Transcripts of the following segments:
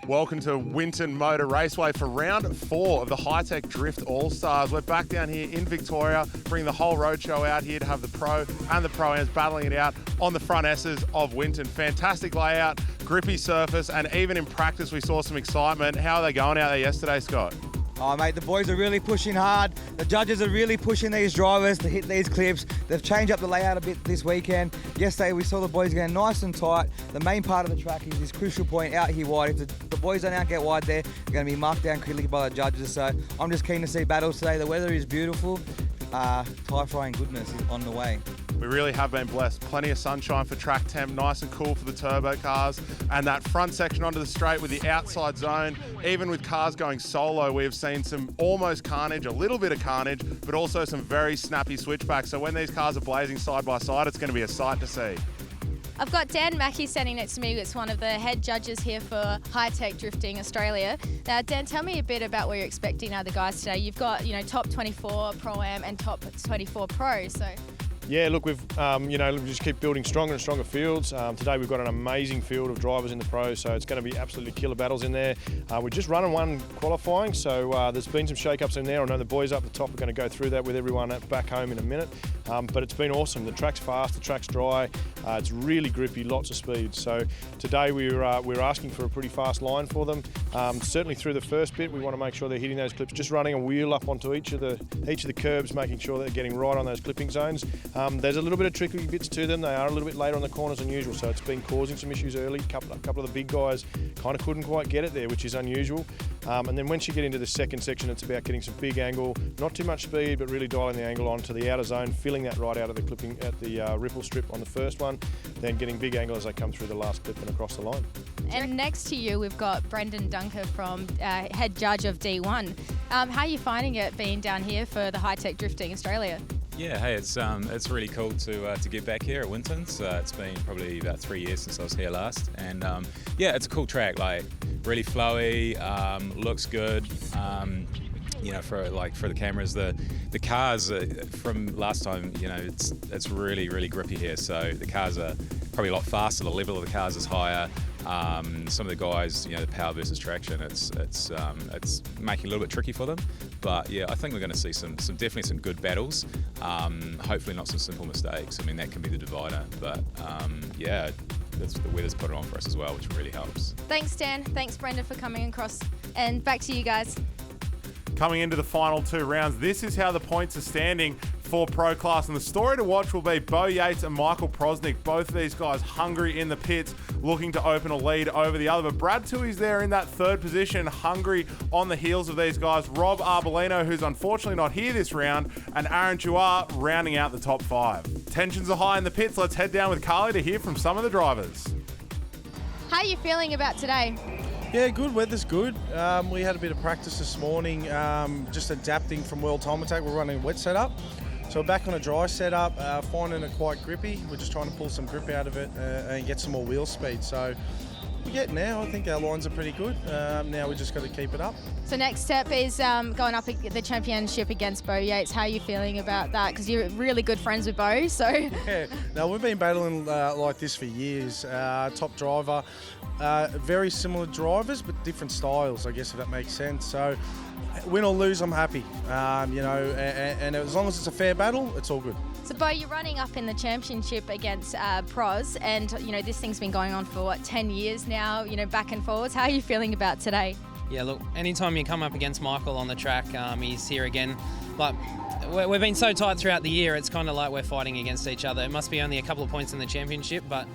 Welcome to Winton Motor Raceway for round 4 of the Hi-Tec Drift Allstars. We're back down here in Victoria, bringing the whole roadshow out here to have the Pro and the Pro-Ams battling it out on the front S's of Winton. Fantastic layout, grippy surface, and even in practice we saw some excitement. How are they going out there yesterday, Scott? Oh mate, the boys are really pushing hard. The judges are really pushing these drivers to hit these clips. They've changed up the layout a bit this weekend. Yesterday we saw the boys getting nice and tight. The main part of the track is this crucial point out here wide. If the boys don't out get wide there, they're going to be marked down critically by the judges. So I'm just keen to see battles today. The weather is beautiful. Tie frying goodness is on the way. We really have been blessed. Plenty of sunshine for track temp, nice and cool for the turbo cars, and that front section onto the straight with the outside zone. Even with cars going solo, we have seen some almost carnage, a little bit of carnage, but also some very snappy switchbacks. So when these cars are blazing side by side, it's going to be a sight to see. I've got Dan Mackey standing next to me. It's one of the head judges here for Hi-Tec Drifting Australia. Now, Dan, tell me a bit about what you're expecting out of the guys today. You've got, top 24 Pro-Am and top 24 Pro, so... Yeah, look, we've we just keep building stronger and stronger fields. Today we've got an amazing field of drivers in the pros, so it's going to be absolutely killer battles in there. We're just running one qualifying, so there's been some shake-ups in there. I know the boys up the top are going to go through that with everyone back home in a minute, but it's been awesome. The track's fast, the track's dry, it's really grippy, lots of speed. So today we're asking for a pretty fast line for them. Certainly through the first bit, we want to make sure they're hitting those clips, just running a wheel up onto each of the curbs, making sure they're getting right on those clipping zones. There's a little bit of tricky bits to them. They are a little bit later on the corners than usual, so it's been causing some issues early. A couple of the big guys kind of couldn't quite get it there, which is unusual. And then once you get into the second section, it's about getting some big angle, not too much speed, but really dialing the angle onto the outer zone, filling that right out of the clipping at the ripple strip on the first one, then getting big angle as they come through the last clip and across the line. And next to you, we've got Brendan Dunker from head judge of D1. How are you finding it being down here for the Hi-Tec Drifting Australia? Yeah, hey, it's really cool to get back here at Winton's. It's been probably about 3 years since I was here last, and yeah, it's a cool track. Like really flowy, looks good. For the cameras, the cars from last time, it's really grippy here. So the cars are probably a lot faster. The level of the cars is higher. Some of the guys, the power versus traction, it's making it a little bit tricky for them. But yeah, I think we're going to see definitely some good battles. Hopefully not some simple mistakes. I mean, that can be the divider. But yeah, the weather's put it on for us as well, which really helps. Thanks, Dan. Thanks, Brenda, for coming across. And back to you guys. Coming into the final 2 rounds, this is how the points are standing for Pro Class. And the story to watch will be Beau Yates and Michael Prosenik. Both of these guys hungry in the pits, looking to open a lead over the other. But Brad Tui's there in that 3rd position, hungry on the heels of these guys. Rob Arbolino, who's unfortunately not here this round, and Aaron Chua rounding out the top 5. Tensions are high in the pits. Let's head down with Carly to hear from some of the drivers. How are you feeling about today? Yeah, good. Weather's good. We had a bit of practice this morning, just adapting from World Time Attack. We're running a wet setup. So we're back on a dry setup, finding it quite grippy. We're just trying to pull some grip out of it and get some more wheel speed. So we're getting there. I think our lines are pretty good. Now we just got to keep it up. So next step is going up the championship against Beau Yates. How are you feeling about that? Because you're really good friends with Beau, so... Yeah, no, we've been battling like this for years. Top driver. Very similar drivers, but different styles, I guess, if that makes sense. So win or lose, I'm happy. And as long as it's a fair battle, it's all good. So, Beau, you're running up in the championship against Pros, and, this thing's been going on for, 10 years now, back and forwards. How are you feeling about today? Yeah, look, anytime you come up against Michael on the track, he's here again. Like, we've been so tight throughout the year, it's kind of like we're fighting against each other. It must be only a couple of points in the championship, but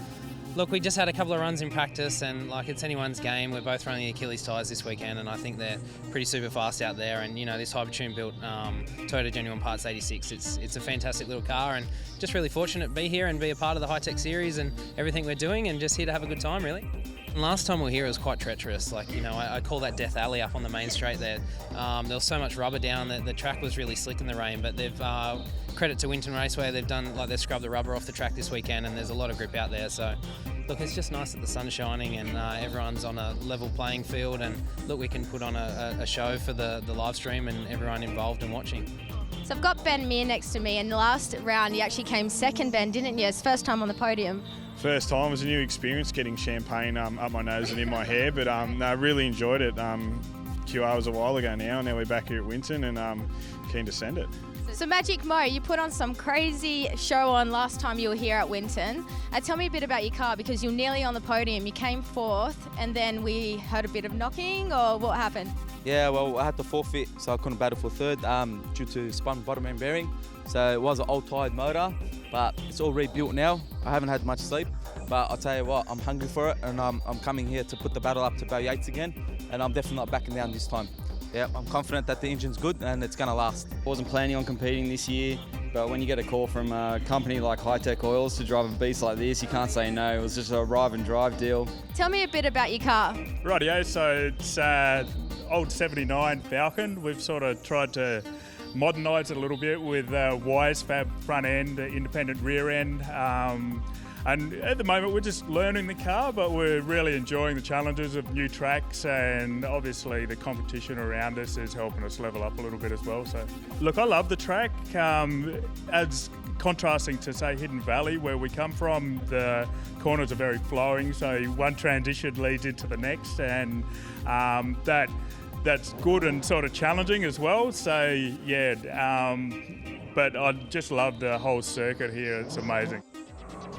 look, we just had a couple of runs in practice, and it's anyone's game. We're both running the Achilles tyres this weekend, and I think they're pretty super fast out there. And this Hypertune built Toyota Genuine Parts 86, it's a fantastic little car, and just really fortunate to be here and be a part of the Hi-Tec series and everything we're doing, and just here to have a good time, really. And last time we were here, it was quite treacherous. I call that Death Alley up on the main straight there. There was so much rubber down that the track was really slick in the rain, but they've credit to Winton Raceway, they've scrubbed the rubber off the track this weekend, and there's a lot of grip out there. So look, it's just nice that the sun's shining and everyone's on a level playing field, and look, we can put on a show for the live stream and everyone involved and watching. So I've got Ben Meir next to me, and the last round you actually came second, Ben, didn't you? It's first time on the podium. First time, it was a new experience getting champagne up my nose and in my hair, but no, I really enjoyed it. QR was a while ago now we're back here at Winton and keen to send it. So Magic Mo, you put on some crazy show on last time you were here at Winton. Tell me a bit about your car, because you're nearly on the podium. You came fourth and then we heard a bit of knocking, or what happened? Yeah, well, I had to forfeit, so I couldn't battle for third due to spun bottom end bearing. So it was an old tired motor, but it's all rebuilt now. I haven't had much sleep, but I'll tell you what, I'm hungry for it, and I'm coming here to put the battle up to Beau Yates again, and I'm definitely not backing down this time. Yeah, I'm confident that the engine's good and it's going to last. Wasn't planning on competing this year, but when you get a call from a company like Hi-Tec Oils to drive a beast like this, you can't say no. It was just a arrive and drive deal. Tell me a bit about your car. Rightio, so it's old 79 Falcon. We've sort of tried to modernise it a little bit with wires fab front end, independent rear end. And at the moment we're just learning the car, but we're really enjoying the challenges of new tracks, and obviously the competition around us is helping us level up a little bit as well. So look, I love the track. As contrasting to, say, Hidden Valley, where we come from, the corners are very flowing, so one transition leads into the next, and that's good and sort of challenging as well. So yeah, but I just love the whole circuit here. It's amazing.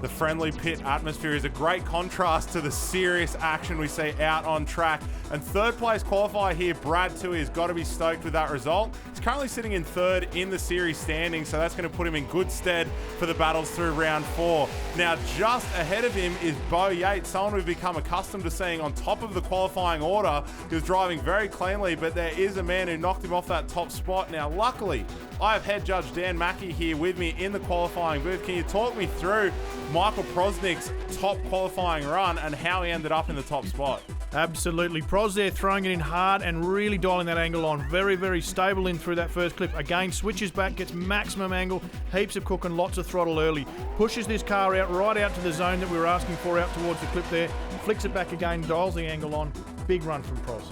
The friendly pit atmosphere is a great contrast to the serious action we see out on track. And third place qualifier here, Brad Tui, has got to be stoked with that result. He's currently sitting in third in the series standing, so that's going to put him in good stead for the battles through round 4. Now, just ahead of him is Beau Yates, someone we've become accustomed to seeing on top of the qualifying order. He was driving very cleanly, but there is a man who knocked him off that top spot. Now, luckily, I have head judge Dan Mackey here with me in the qualifying booth. Can you talk me through Michael Prosenik's top qualifying run and how he ended up in the top spot? Absolutely. Pros there throwing it in hard and really dialing that angle on. Very, very stable in through that first clip. Again, switches back, gets maximum angle, heaps of cooking, lots of throttle early. Pushes this car out, right out to the zone that we were asking for, out towards the clip there. Flicks it back again, dials the angle on. Big run from Pros.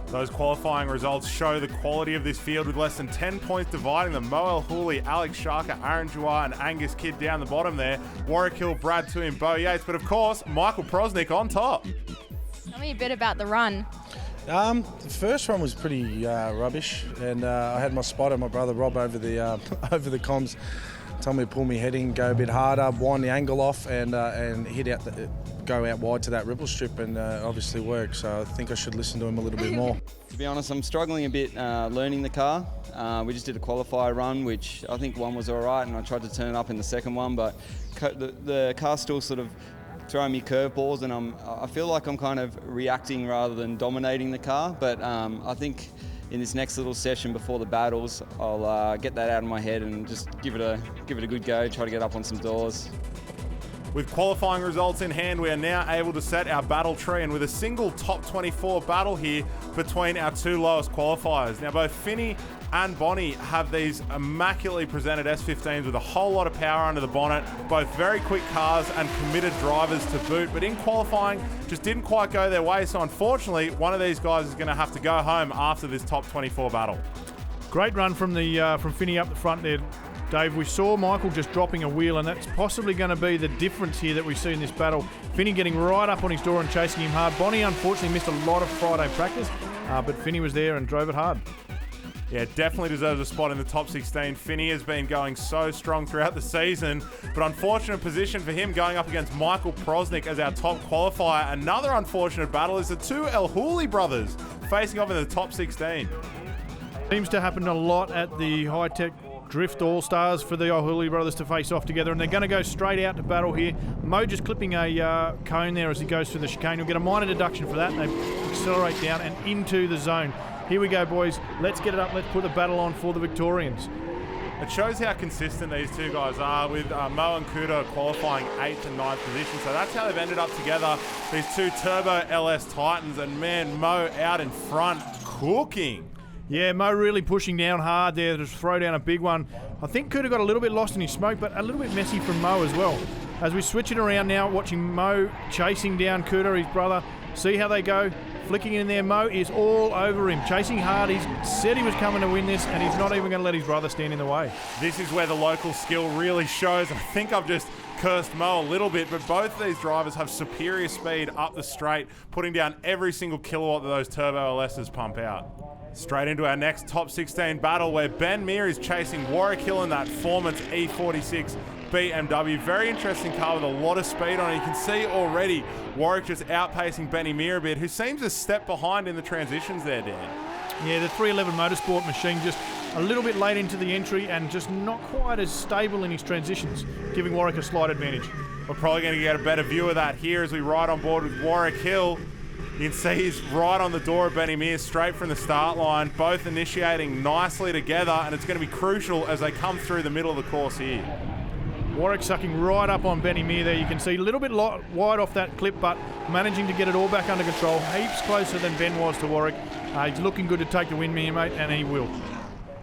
Those qualifying results show the quality of this field, with less than 10 points dividing them. Mo El Hooley, Alex Sharker, Aaron Jouar and Angus Kidd down the bottom there. Warwick Hill, Brad Tui and Beau Yates. But of course, Michael Prosenik on top. Tell me a bit about the run. The first one was pretty rubbish, and I had my spotter, my brother Rob, over the over the comms, told me to pull me heading, go a bit harder, wind the angle off, and hit out, go out wide to that ripple strip, and obviously worked. So I think I should listen to him a little bit more. To be honest, I'm struggling a bit learning the car. We just did a qualifier run, which I think one was all right, and I tried to turn it up in the second one, but the car's still sort of throwing me curveballs, and I feel like I'm kind of reacting rather than dominating the car. But I think in this next little session before the battles, I'll get that out of my head and just give it a good go, try to get up on some doors. With qualifying results in hand, we are now able to set our battle tree, and with a single top 24 battle here between our two lowest qualifiers. Now, both Finney and Bonnie have these immaculately presented S15s with a whole lot of power under the bonnet, both very quick cars and committed drivers to boot, but in qualifying just didn't quite go their way. So unfortunately, one of these guys is going to have to go home after this top 24 battle. Great run from Finney up the front there, Dave. We saw Michael just dropping a wheel, and that's possibly going to be the difference here that we see in this battle. Finney getting right up on his door and chasing him hard. Bonnie unfortunately missed a lot of Friday practice, but Finney was there and drove it hard. Yeah, definitely deserves a spot in the top 16. Finney has been going so strong throughout the season, but unfortunate position for him going up against Michael Prosenik as our top qualifier. Another unfortunate battle is the two El Hooley brothers facing off in the top 16. Seems to happen a lot at the Hi-Tec Drift Allstars for the El Hooley brothers to face off together, and they're going to go straight out to battle here. Mo just clipping a cone there as he goes through the chicane. He'll get a minor deduction for that, and they accelerate down and into the zone. Here we go, boys. Let's get it up. Let's put the battle on for the Victorians. It shows how consistent these two guys are, with Mo and Kuda qualifying 8th and 9th position. So that's how they've ended up together, these two Turbo LS Titans. And man, Mo out in front, cooking. Yeah, Mo really pushing down hard there to throw down a big one. I think Kuda got a little bit lost in his smoke, but a little bit messy from Mo as well. As we switch it around now, watching Mo chasing down Kuda, his brother. See how they go. Flicking in there, Mo is all over him, chasing hard. He's said he was coming to win this, and he's not even going to let his brother stand in the way. This is where the local skill really shows. I think I've just cursed Mo a little bit, but both of these drivers have superior speed up the straight, putting down every single kilowatt that those turbo LSs pump out. Straight into our next top 16 battle where Ben Meir is chasing Warwick Hill in that Formance E46 BMW. Very interesting car with a lot of speed on it. You can see already Warwick just outpacing Benny Meir a bit, who seems to step behind in the transitions there, Dan. Yeah, the 311 Motorsport machine just a little bit late into the entry and just not quite as stable in his transitions, giving Warwick a slight advantage. We're probably going to get a better view of that here as we ride on board with Warwick Hill. You can see he's right on the door of Benny Meir, straight from the start line, both initiating nicely together, and it's going to be crucial as they come through the middle of the course here. Warwick sucking right up on Benny Meir there. You can see a little bit wide off that clip, but managing to get it all back under control. Heaps closer than Ben was to Warwick. He's looking good to take the win, Meir, mate, and he will.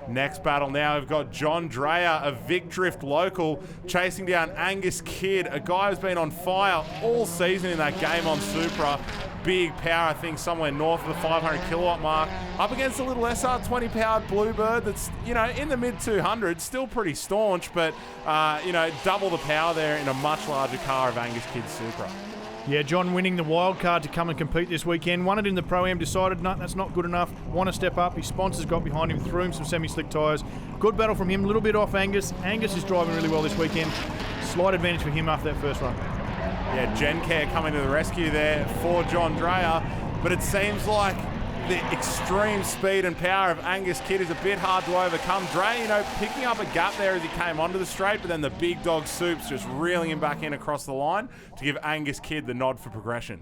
Next battle now, we've got John Dreyer, a Vic Drift local, chasing down Angus Kidd, a guy who's been on fire all season in that game on Supra. Big power, I think somewhere north of the 500 kilowatt mark, up against a little SR20 powered Bluebird that's, you know, in the mid 200s, still pretty staunch, but, you know, double the power there in a much larger car of Angus Kidd's Supra. Yeah, John winning the wild card to come and compete this weekend. Won it in the Pro-Am, decided, no, that's not good enough. Want to step up. His sponsors got behind him, threw him some semi-slick tyres. Good battle from him, a little bit off Angus. Angus is driving really well this weekend. Slight advantage for him after that first run. Yeah, GenCare coming to the rescue there for John Dreyer, but it seems like the extreme speed and power of Angus Kidd is a bit hard to overcome. Dreyer, you know, picking up a gap there as he came onto the straight, but then the big dog Soups just reeling him back in across the line to give Angus Kidd the nod for progression.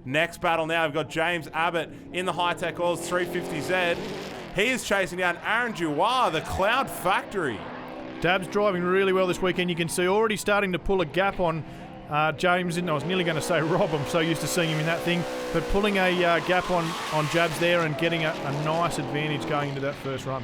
Next battle now, we've got James Abbott in the Hi-Tec Oils 350Z. He is chasing down Aaron Duar, the Cloud Factory. Dab's driving really well this weekend. You can see already starting to pull a gap on James. I was nearly going to say Rob, I'm so used to seeing him in that thing, but pulling a gap on Jabs there and getting a nice advantage going into that first run.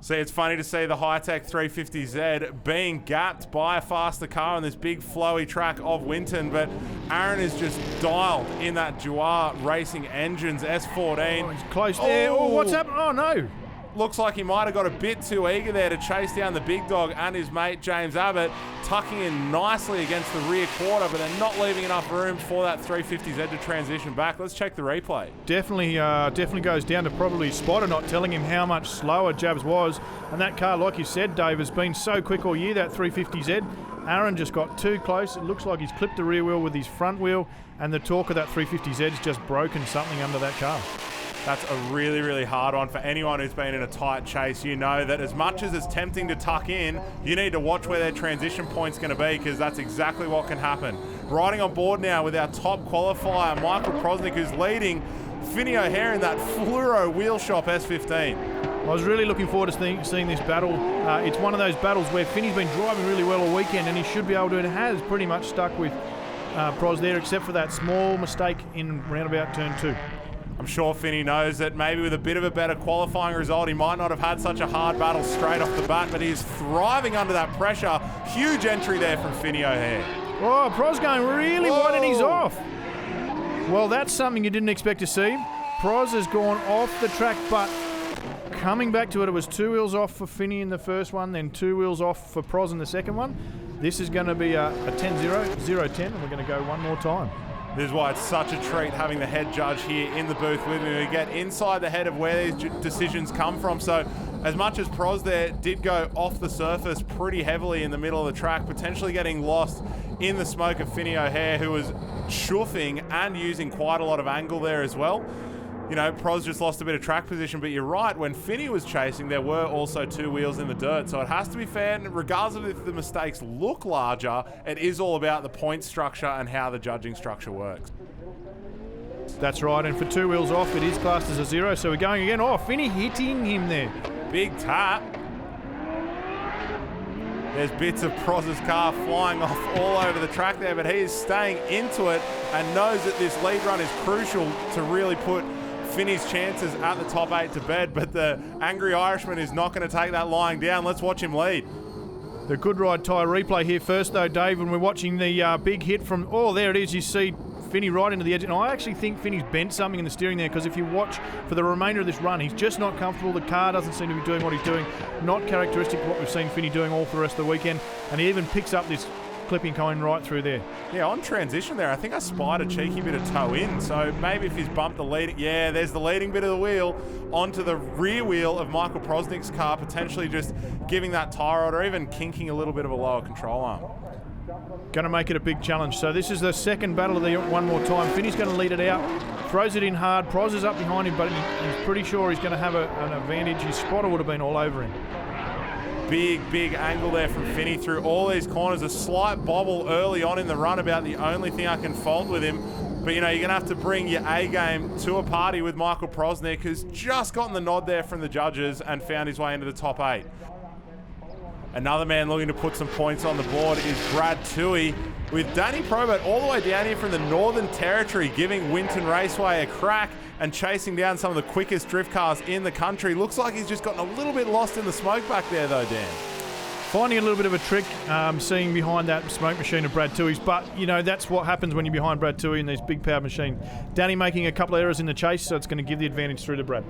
See, it's funny to see the Hi-Tec 350Z being gapped by a faster car on this big flowy track of Winton, but Aaron is just dialed in that Duar Racing Engines S14. Oh, he's close there. Oh, what's happened? Oh, no. Looks like he might have got a bit too eager there to chase down the big dog and his mate James Abbott, tucking in nicely against the rear quarter, but then not leaving enough room for that 350Z to transition back. Let's check the replay. Definitely goes down to probably spotter not telling him how much slower Jabs was. And that car, like you said, Dave, has been so quick all year, that 350Z. Aaron just got too close. It looks like he's clipped the rear wheel with his front wheel, and the torque of that 350Z's just broken something under that car. That's a really, really hard one for anyone who's been in a tight chase. You know that as much as it's tempting to tuck in, you need to watch where their transition point's going to be, because that's exactly what can happen. Riding on board now with our top qualifier, Michael Prosenik, who's leading Finney O'Hare in that fluoro wheel shop S15. I was really looking forward to seeing this battle. It's one of those battles where Finney's been driving really well all weekend, and he should be able to, and has pretty much stuck with Pros there, except for that small mistake in roundabout turn 2. I'm sure Finney knows that maybe with a bit of a better qualifying result, he might not have had such a hard battle straight off the bat, but he's thriving under that pressure. Huge entry there from Finney O'Hare. Oh, Pros going really wide and he's off. Well, that's something you didn't expect to see. Pros has gone off the track, but coming back to it, it was 2 wheels off for Finney in the first one, then 2 wheels off for Pros in the second one. This is going to be a 10-0, 0-10, and we're going to go one more time. This is why it's such a treat having the head judge here in the booth with me. We get inside the head of where these decisions come from. So as much as Pros there did go off the surface pretty heavily in the middle of the track, potentially getting lost in the smoke of Finney O'Hare, who was chuffing and using quite a lot of angle there as well. You know, Pros just lost a bit of track position, but you're right, when Finney was chasing, there were also 2 wheels in the dirt, so it has to be fair, and regardless of if the mistakes look larger, it is all about the point structure and how the judging structure works. That's right, and for 2 wheels off, it is classed as a 0, so we're going again. Oh, Finney hitting him there. Big tap. There's bits of Pros's car flying off all over the track there, but he is staying into it and knows that this lead run is crucial to really put Finney's chances at the top 8 to bed, but the angry Irishman is not going to take that lying down. Let's watch him lead. The good ride tyre replay here first though, Dave, and we're watching the big hit from, oh, there it is. You see Finney right into the edge, and I actually think Finney's bent something in the steering there, because if you watch for the remainder of this run, he's just not comfortable. The car doesn't seem to be doing what he's doing. Not characteristic of what we've seen Finney doing all for the rest of the weekend, and he even picks up this clipping coming right through there. Yeah, on transition there, I think I spied a cheeky bit of toe in. So maybe if he's bumped the leading, yeah, there's the leading bit of the wheel onto the rear wheel of Michael Prosenik's car, potentially just giving that tie rod or even kinking a little bit of a lower control arm. Going to make it a big challenge. So this is the second battle of the one more time. Finney's going to lead it out, throws it in hard. Pros is up behind him, but he's pretty sure he's going to have an advantage. His spotter would have been all over him. Big angle there from Finney through all these corners. A slight bobble early on in the run, about the only thing I can fault with him. But, you know, you're going to have to bring your A game to a party with Michael Prosenik, who's just gotten the nod there from the judges and found his way into the top 8. Another man looking to put some points on the board is Brad Toohey, with Danny Probert all the way down here from the Northern Territory, giving Winton Raceway a crack and chasing down some of the quickest drift cars in the country. Looks like he's just gotten a little bit lost in the smoke back there though, Dan. Finding a little bit of a trick, seeing behind that smoke machine of Brad Toohey's, but you know that's what happens when you're behind Brad Toohey in these big powered machines. Danny making a couple of errors in the chase, so it's going to give the advantage through to Brad.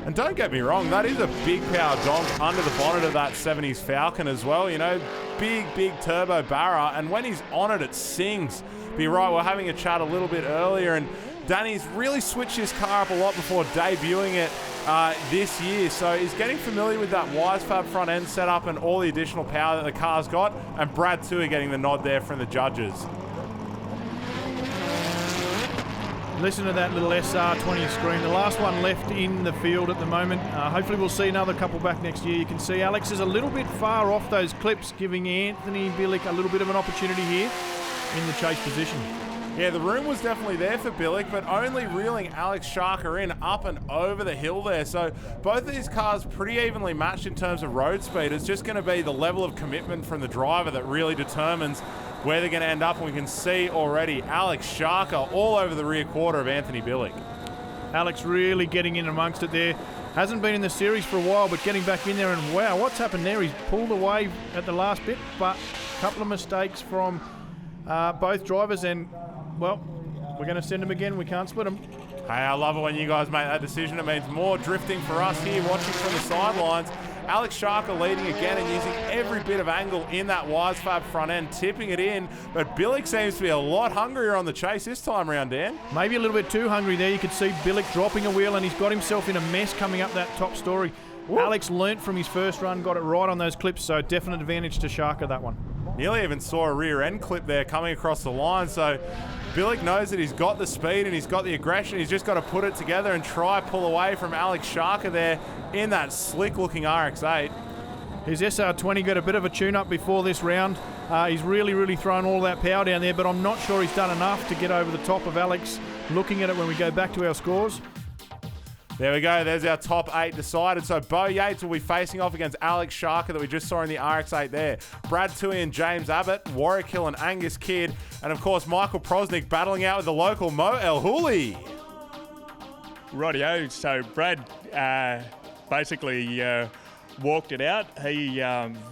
And don't get me wrong, that is a big power donk under the bonnet of that 70s Falcon as well. You know, big turbo barra, and when he's on it, it sings. But you're right, we're having a chat a little bit earlier, and Danny's really switched his car up a lot before debuting it this year. So he's getting familiar with that Wisefab front end setup and all the additional power that the car's got, and Brad Toohey getting the nod there from the judges. Listen to that little SR20 screen. The last one left in the field at the moment. Hopefully we'll see another couple back next year. You can see Alex is a little bit far off those clips, giving Anthony Billick a little bit of an opportunity here in the chase position. Yeah, the room was definitely there for Billick, but only reeling Alex Sharker in up and over the hill there. So both of these cars pretty evenly matched in terms of road speed. It's just going to be the level of commitment from the driver that really determines where they're going to end up. And we can see already Alex Sharker all over the rear quarter of Anthony Billick. Alex really getting in amongst it there. Hasn't been in the series for a while, but getting back in there, and wow, what's happened there? He's pulled away at the last bit, but a couple of mistakes from both drivers, and well, we're going to send them again. We can't split them. Hey, I love it when you guys make that decision. It means more drifting for us here watching from the sidelines. Alex Sharker leading again and using every bit of angle in that Wisefab front end, tipping it in. But Billick seems to be a lot hungrier on the chase this time around, Dan. Maybe a little bit too hungry there. You could see Billick dropping a wheel, and he's got himself in a mess coming up that top story. Woo. Alex learnt from his first run, got it right on those clips, so definite advantage to Sharker, that one. Nearly even saw a rear end clip there coming across the line, so Billick knows that he's got the speed and he's got the aggression. He's just got to put it together and try pull away from Alex Sharker there in that slick looking RX-8. His SR20 got a bit of a tune-up before this round. He's really thrown all that power down there, but I'm not sure he's done enough to get over the top of Alex. Looking at it when we go back to our scores. There we go. There's our top 8 decided. So Beau Yates will be facing off against Alex Sharker that we just saw in the RX-8 there. Brad Toohey and James Abbott, Warwick Hill and Angus Kidd, and of course Michael Prosenik battling out with the local Mo El Houli. Rightio. So Brad basically walked it out. He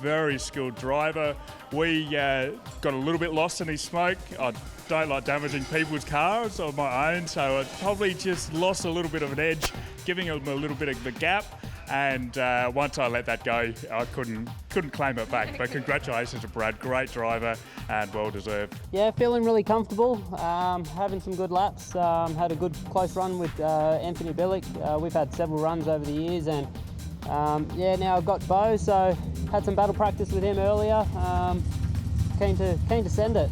very skilled driver. We got a little bit lost in his smoke. I don't like damaging people's cars or my own, so I probably just lost a little bit of an edge, giving him a little bit of the gap. And once I let that go, I couldn't claim it back. But congratulations to Brad, great driver and well deserved. Yeah, feeling really comfortable, having some good laps. Had a good close run with Anthony Billick. We've had several runs over the years, and yeah, now I've got Beau, so had some battle practice with him earlier. Keen to send it.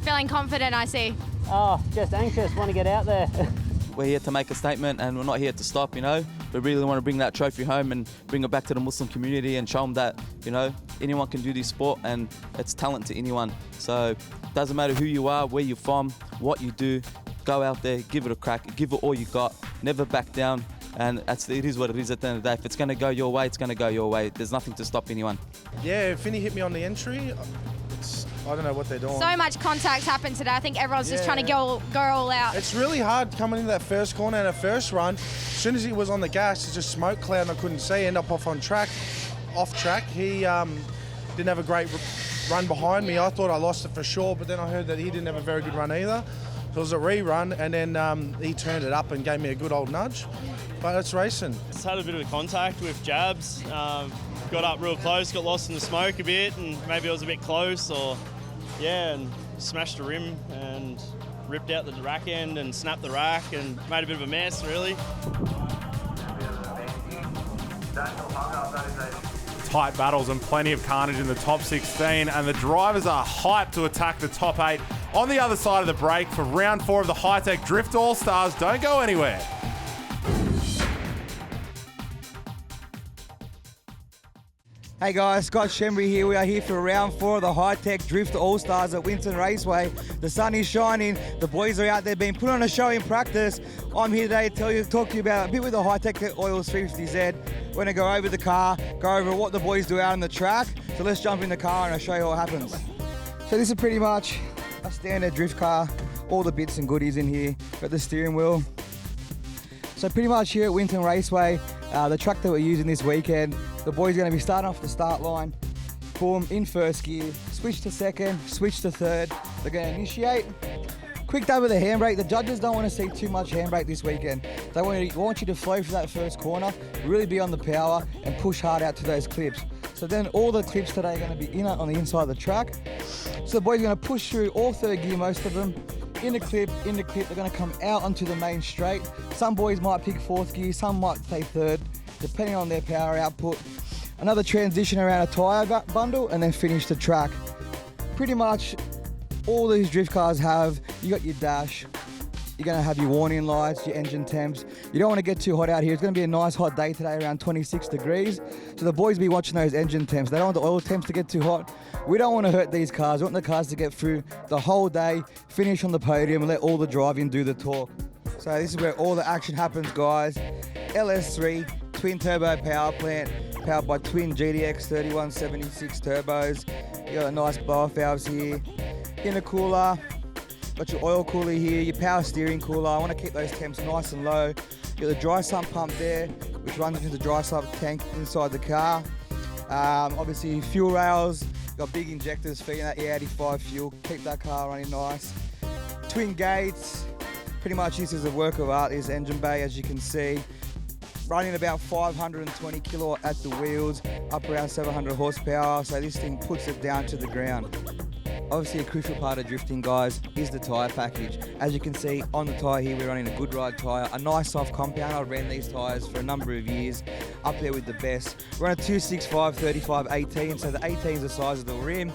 Feeling confident, I see. Oh, just anxious, want to get out there. We're here to make a statement, and we're not here to stop, you know. We really want to bring that trophy home and bring it back to the Muslim community and show them that, you know, anyone can do this sport and it's talent to anyone. So it doesn't matter who you are, where you're from, what you do, go out there, give it a crack, give it all you got, never back down. And it is what it is at the end of the day. If it's going to go your way, it's going to go your way. There's nothing to stop anyone. Yeah, Finney hit me on the entry. I don't know what they're doing. So much contact happened today. I think everyone's just trying to go all out. It's really hard coming into that first corner and a first run. As soon as he was on the gas, it's just smoke cloud and I couldn't see. End up off track. He didn't have a great run behind me. I thought I lost it for sure, but then I heard that he didn't have a very good run either. So it was a rerun, and then he turned it up and gave me a good old nudge. But it's racing. Just had a bit of contact with jabs. Got up real close, got lost in the smoke a bit, and maybe it was a bit close, or Yeah, and smashed the rim and ripped out the rack end and snapped the rack and made a bit of a mess, really. Tight battles and plenty of carnage in the top 16, and the drivers are hyped to attack the top 8 on the other side of the break for round 4 of the Hi-Tec Drift All-Stars. Don't go anywhere. Hey guys, Scott Shembry here. We are here for round 4 of the Hi-Tec Drift All-Stars at Winton Raceway. The sun is shining. The boys are out there being put on a show in practice. I'm here today to talk to you about a bit with the Hi-Tec Oils 350Z. We're going to go over the car, go over what the boys do out on the track. So let's jump in the car and I'll show you what happens. So this is pretty much a standard drift car. All the bits and goodies in here. Got the steering wheel. So pretty much here at Winton Raceway, the track that we're using this weekend, the boys are going to be starting off the start line, boom, in first gear, switch to second, switch to third. They're going to initiate. Quick dab with the handbrake. The judges don't want to see too much handbrake this weekend. They want you to flow for that first corner, really be on the power and push hard out to those clips. So then all the clips today are going to be on the inside of the track. So the boys are going to push through all third gear, most of them. In the clip, they're going to come out onto the main straight. Some boys might pick fourth gear, some might say third, depending on their power output. Another transition around a tyre bundle and then finish the track. Pretty much all these drift cars have, you got your dash, you're going to have your warning lights, your engine temps. You don't want to get too hot out here. It's going to be a nice hot day today, around 26 degrees. So the boys will be watching those engine temps. They don't want the oil temps to get too hot. We don't want to hurt these cars. We want the cars to get through the whole day, finish on the podium and let all the driving do the talk. So this is where all the action happens, guys. LS3, twin turbo power plant, powered by twin GDX 3176 turbos. You got a nice blower valves here. Intercooler, got your oil cooler here, your power steering cooler. I want to keep those temps nice and low. You got the dry sump pump there, which runs into the dry sump tank inside the car. Obviously fuel rails, got big injectors feeding that E85 fuel, keep that car running nice. Twin gates, pretty much this is a work of art, this engine bay, as you can see. Running about 520 kilowatt at the wheels, up around 700 horsepower, so this thing puts it down to the ground. Obviously a crucial part of drifting, guys, is the tyre package. As you can see on the tyre here, we're running a Good Ride tyre, a nice soft compound. I ran these tyres for a number of years, up there with the best. We're on a 265 35 18, so the 18 is the size of the rim.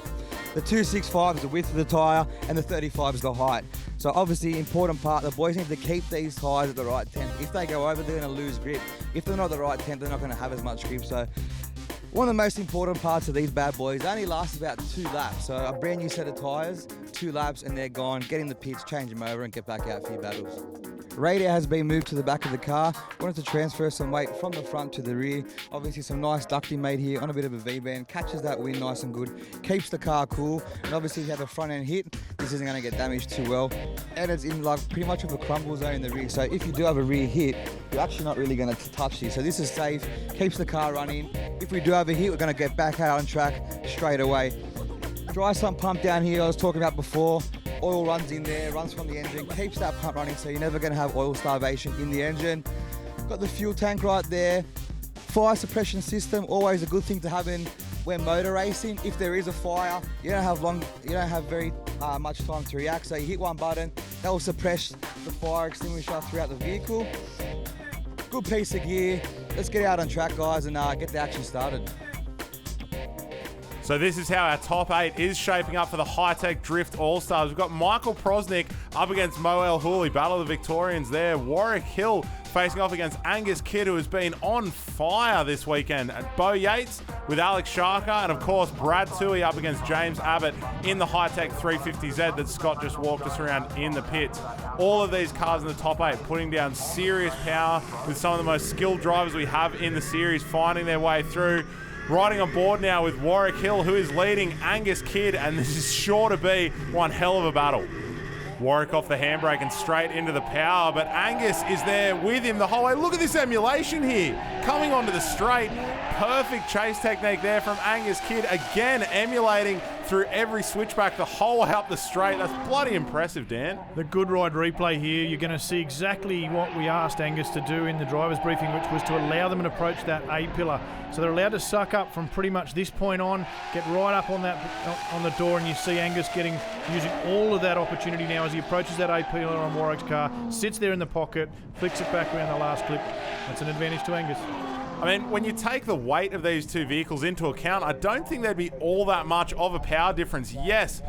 The 265 is the width of the tyre, and the 35 is the height. So obviously, important part, the boys need to keep these tyres at the right temp. If they go over, they're going to lose grip. If they're not the right temp, they're not going to have as much grip. So one of the most important parts of these bad boys, they only last about 2 laps. So a brand new set of tyres, 2 laps and they're gone. Get in the pits, change them over and get back out for your battles. Radio has been moved to the back of the car. Wanted to transfer some weight from the front to the rear. Obviously some nice ducting made here on a bit of a V-band. Catches that wind nice and good. Keeps the car cool. And obviously if you have a front end hit, this isn't going to get damaged too well. And it's in like pretty much of a crumble zone in the rear. So if you do have a rear hit, you're actually not really going to touch this. So this is safe, keeps the car running. If we do have a hit, we're going to get back out on track straight away. Dry sump pump down here I was talking about before. Oil runs in there, runs from the engine, keeps that pump running so you're never going to have oil starvation in the engine. Got the fuel tank right there. Fire suppression system, always a good thing to have in when motor racing. If there is a fire, you don't have very much time to react. So you hit one button, that will suppress the fire extinguisher throughout the vehicle. Good piece of gear. Let's get out on track, guys, and get the action started. So this is how our top 8 is shaping up for the Hi-Tec Drift All-Stars. We've got Michael Prosenik up against Mo El Hooley, battle of the Victorians there. Warwick Hill facing off against Angus Kidd, who has been on fire this weekend. Beau Yates with Alex Sharker, and of course Brad Toohey up against James Abbott in the Hi-Tec 350Z that Scott just walked us around in the pits. All of these cars in the top 8 putting down serious power with some of the most skilled drivers we have in the series finding their way through. Riding on board now with Warwick Hill, who is leading Angus Kidd, and this is sure to be one hell of a battle. Warwick off the handbrake and straight into the power, but Angus is there with him the whole way. Look at this emulation here. Coming onto the straight, Perfect chase technique there from Angus Kidd. Again, emulating through every switchback the whole way up the straight. That's bloody impressive, Dan. The good ride replay here, you're going to see exactly what we asked Angus to do in the driver's briefing, which was to allow them to approach that A-pillar. So they're allowed to suck up from pretty much this point on, get right up on the door, and you see Angus using all of that opportunity now as he approaches that A-pillar on Warwick's car, sits there in the pocket, flicks it back around the last clip. That's an advantage to Angus. I mean, when you take the weight of these two vehicles into account, I don't think there'd be all that much of a power difference. Yes,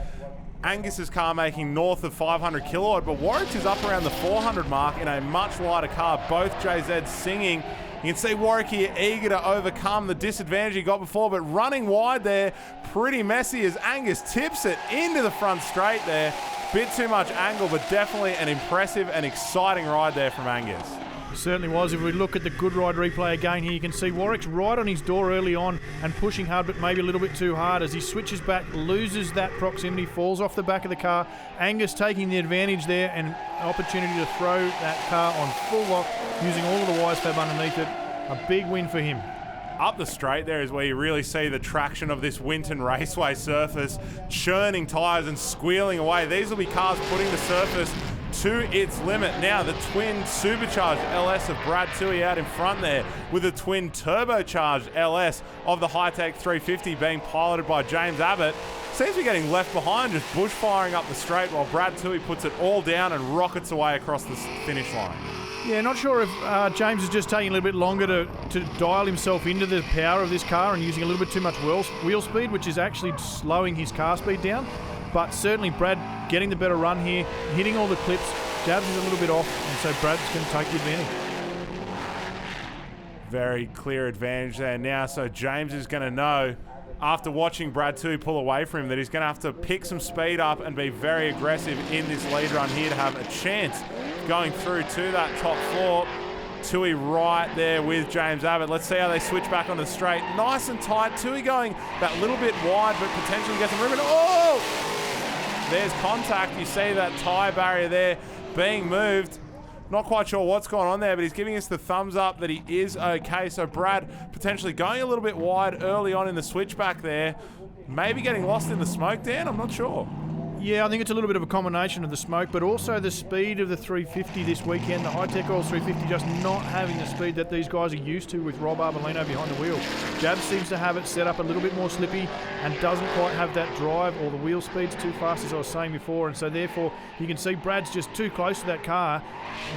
Angus's car making north of 500 kilowatt, but Warwick's is up around the 400 mark in a much lighter car. Both JZs singing. You can see Warwick here eager to overcome the disadvantage he got before, but running wide there, pretty messy as Angus tips it into the front straight there. Bit too much angle, but definitely an impressive and exciting ride there from Angus. It certainly was. If we look at the good ride replay again here, you can see Warwick's right on his door early on and pushing hard, but maybe a little bit too hard as he switches back, loses that proximity, falls off the back of the car. Angus taking the advantage there and an opportunity to throw that car on full lock using all of the wise fab underneath it. A big win for him. Up the straight there is where you really see the traction of this Winton Raceway surface, churning tyres and squealing away. These will be cars putting the surface to its limit. Now the twin supercharged LS of Brad Toohey out in front there with the twin turbocharged LS of the Hi-Tec 350 being piloted by James Abbott. Seems to be getting left behind, just bush firing up the straight while Brad Toohey puts it all down and rockets away across the finish line. Yeah, not sure if James is just taking a little bit longer to dial himself into the power of this car and using a little bit too much wheel speed, which is actually slowing his car speed down. But certainly Brad getting the better run here, hitting all the clips. Jabs is a little bit off, and so Brad's going to take the advantage. Very clear advantage there now, so James is going to know after watching Brad Toohey pull away from him that he's going to have to pick some speed up and be very aggressive in this lead run here to have a chance going through to that top floor. Toohey right there with James Abbott. Let's see how they switch back on the straight. Nice and tight. Toohey going that little bit wide, but potentially gets some room. And oh! There's contact. You see that tyre barrier there being moved. Not quite sure what's going on there, but he's giving us the thumbs up that he is okay. So Brad potentially going a little bit wide early on in the switchback there. Maybe getting lost in the smoke, Dan? I'm not sure. Yeah, I think it's a little bit of a combination of the smoke, but also the speed of the 350 this weekend. The Hi-Tec Allstars 350 just not having the speed that these guys are used to with Rob Arbolino behind the wheel. Jab seems to have it set up a little bit more slippy and doesn't quite have that drive, or the wheel speed's too fast, as I was saying before, and so therefore you can see Brad's just too close to that car.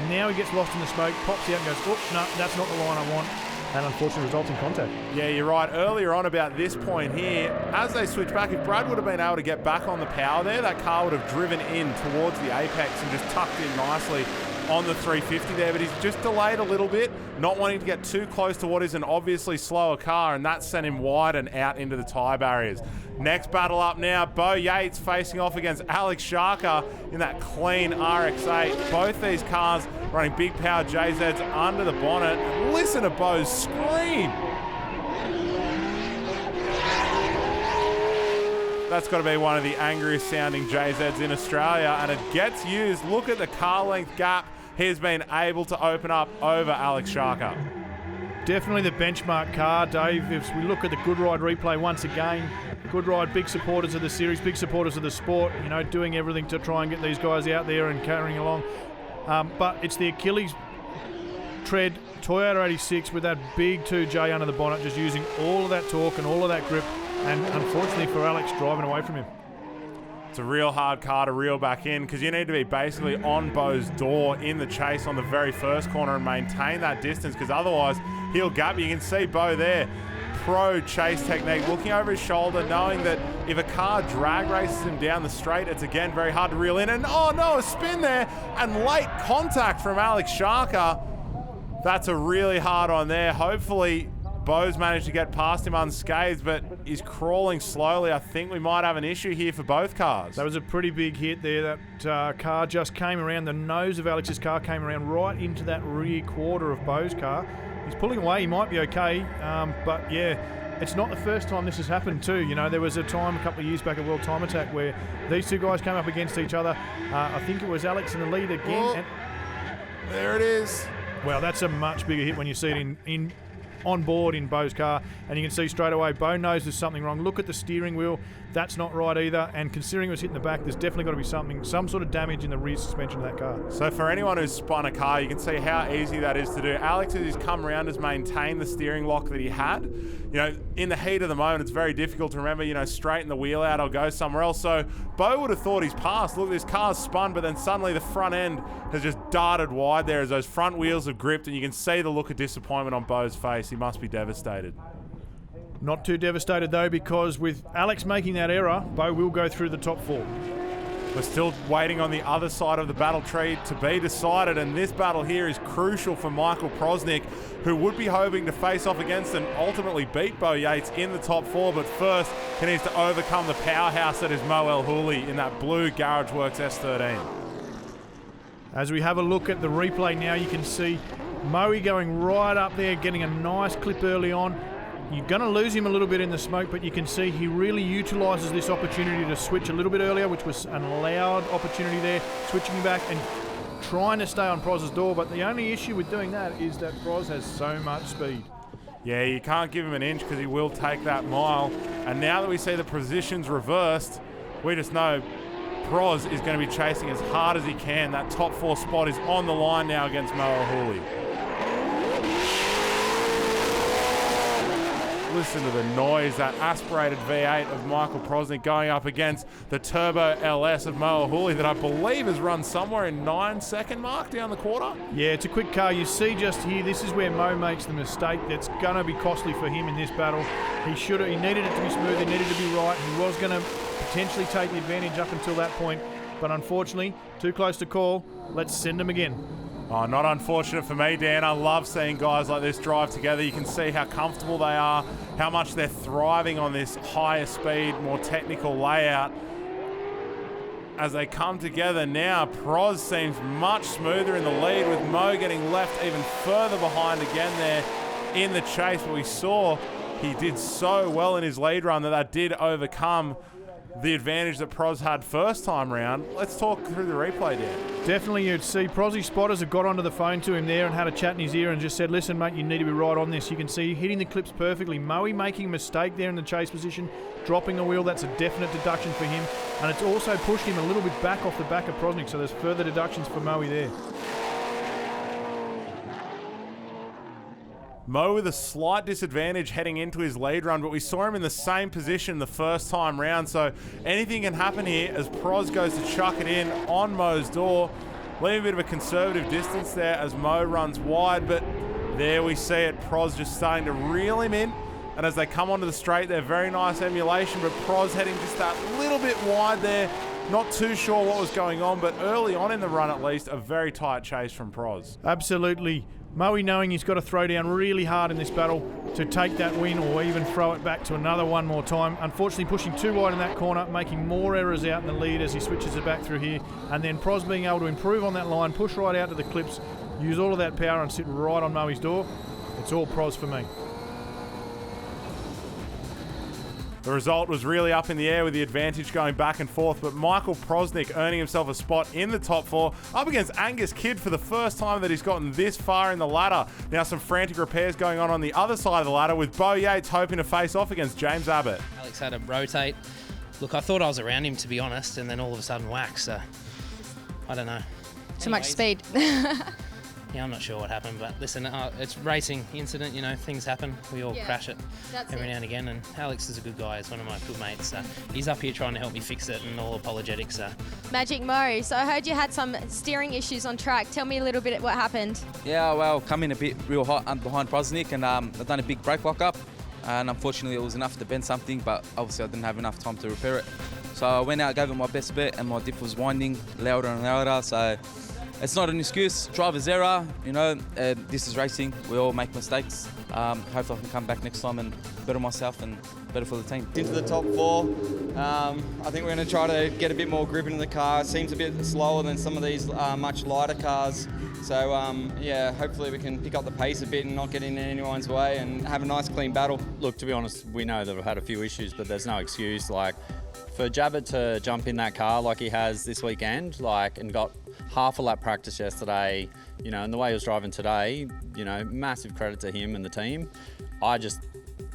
Now he gets lost in the smoke, pops out and goes, oh, no, that's not the line I want. And unfortunately results in contact. Yeah, you're right. Earlier on about this point here, as they switch back, if Brad would have been able to get back on the power there, that car would have driven in towards the apex and just tucked in nicely on the 350 there, but he's just delayed a little bit, not wanting to get too close to what is an obviously slower car, and that sent him wide and out into the tyre barriers. Next battle up now, Beau Yates facing off against Alex Sharker in that clean RX-8. Both these cars running big power JZs under the bonnet. Listen to Beau's scream. That's got to be one of the angriest sounding JZs in Australia, and it gets used. Look at the car length gap he has been able to open up over Alex Sharker. Definitely the benchmark car, Dave. If we look at the Good Ride replay once again, Good Ride, big supporters of the series, big supporters of the sport, you know, doing everything to try and get these guys out there and carrying along. But it's the Achilles tread, Toyota 86 with that big 2J under the bonnet, just using all of that torque and all of that grip, and unfortunately for Alex, driving away from him. It's a real hard car to reel back in because you need to be basically on Beau's door in the chase on the very first corner and maintain that distance, because otherwise he'll gap you. You can see Beau there, pro chase technique, looking over his shoulder, knowing that if a car drag races him down the straight, it's again very hard to reel in. And oh no, a spin there and late contact from Alex Sharker. That's a really hard one there. Hopefully Beau's managed to get past him unscathed, but he's crawling slowly. I think we might have an issue here for both cars. That was a pretty big hit there. That car just came around. The nose of Alex's car came around right into that rear quarter of Beau's car. He's pulling away. He might be okay, but yeah, it's not the first time this has happened too. You know, there was a time a couple of years back at World Time Attack where these two guys came up against each other. I think it was Alex in the lead again. Oh, there it is. Well, that's a much bigger hit when you see it in on board in Beau's car, and you can see straight away Beau knows there's something wrong. Look at the steering wheel, that's not right either, and considering it was hitting the back, there's definitely got to be some sort of damage in the rear suspension of that car. So for anyone who's spun a car, you can see how easy that is to do. Alex, as he's come around, has maintained the steering lock that he had. You know, in the heat of the moment, it's very difficult to remember, you know, straighten the wheel out or go somewhere else. So Beau would have thought he's passed. Look, this car's spun, but then suddenly the front end has just darted wide there as those front wheels have gripped, and you can see the look of disappointment on Beau's face. He must be devastated. Not too devastated though, because with Alex making that error, Beau will go through the top 4. We're still waiting on the other side of the battle tree to be decided, and this battle here is crucial for Michael Prosenik, who would be hoping to face off against and ultimately beat Beau Yates in the top 4, but first he needs to overcome the powerhouse that is Mo El Houli in that blue GarageWorks S13. As we have a look at the replay now, you can see Moe going right up there, getting a nice clip early on. You're going to lose him a little bit in the smoke, but you can see he really utilises this opportunity to switch a little bit earlier, which was an allowed opportunity there, switching back and trying to stay on Pros's door. But the only issue with doing that is that Pros has so much speed. Yeah, you can't give him an inch because he will take that mile. And now that we see the positions reversed, we just know Pros is going to be chasing as hard as he can. That top 4 spot is on the line now against Mo El Houli. Listen to the noise, that aspirated V8 of Michael Prosenik going up against the Turbo LS of Mo El Houli that I believe has run somewhere in 9-second mark down the quarter. Yeah, it's a quick car. You see just here, this is where Mo makes the mistake that's going to be costly for him in this battle. He needed it to be smooth, he needed to be right. He was going to potentially take the advantage up until that point, but unfortunately, too close to call. Let's send him again. Oh, not unfortunate for me, Dan. I love seeing guys like this drive together. You can see how comfortable they are, how much they're thriving on this higher speed, more technical layout. As they come together now, Pros seems much smoother in the lead, with Mo getting left even further behind again there in the chase. But we saw he did so well in his lead run that did overcome the advantage that Pros had first time round. Let's talk through the replay, Dan. Definitely, you'd see Prossy's spotters have got onto the phone to him there and had a chat in his ear and just said, listen, mate, you need to be right on this. You can see hitting the clips perfectly. Moe making a mistake there in the chase position, dropping the wheel. That's a definite deduction for him. And it's also pushed him a little bit back off the back of Prosenik, so there's further deductions for Moe there. Mo with a slight disadvantage heading into his lead run, but we saw him in the same position the first time round, so anything can happen here as Pros goes to chuck it in on Mo's door. Leaving a bit of a conservative distance there as Mo runs wide, but there we see it, Pros just starting to reel him in, and as they come onto the straight, they're very nice emulation, but Pros heading just that little bit wide there. Not too sure what was going on, but early on in the run at least, a very tight chase from Pros. Absolutely. Moe knowing he's got to throw down really hard in this battle to take that win or even throw it back to another one more time. Unfortunately pushing too wide in that corner, making more errors out in the lead as he switches it back through here. And then Pros being able to improve on that line, push right out to the clips, use all of that power and sit right on Moe's door. It's all Pros for me. The result was really up in the air with the advantage going back and forth, but Michael Prosenik earning himself a spot in the top 4 up against Angus Kidd for the first time that he's gotten this far in the ladder. Now some frantic repairs going on the other side of the ladder with Beau Yates hoping to face off against James Abbott. Alex had to rotate. Look, I thought I was around him, to be honest, and then all of a sudden whack, so I don't know. Too much speed. Yeah, I'm not sure what happened, but listen, it's racing incident, you know, things happen. We all crash it every now and again, and Alex is a good guy. He's one of my good mates. So he's up here trying to help me fix it and all apologetic. So Magic Mo, so I heard you had some steering issues on track. Tell me a little bit what happened. Yeah, well, come in a bit real hot behind Prosenik, and I've done a big brake lock-up, and unfortunately it was enough to bend something, but obviously I didn't have enough time to repair it. So I went out, gave it my best bet, and my diff was winding louder and louder, so it's not an excuse, driver's error, you know, this is racing, we all make mistakes. Hopefully I can come back next time and better myself and better for the team. Into the top 4, I think we're going to try to get a bit more grip into the car. It seems a bit slower than some of these much lighter cars. So yeah, hopefully we can pick up the pace a bit and not get in anyone's way and have a nice clean battle. Look, to be honest, we know that we've had a few issues, but there's no excuse. Like, for Abbott to jump in that car like he has this weekend, like, and got half a lap practice yesterday, you know, and the way he was driving today, you know, massive credit to him and the team. I just,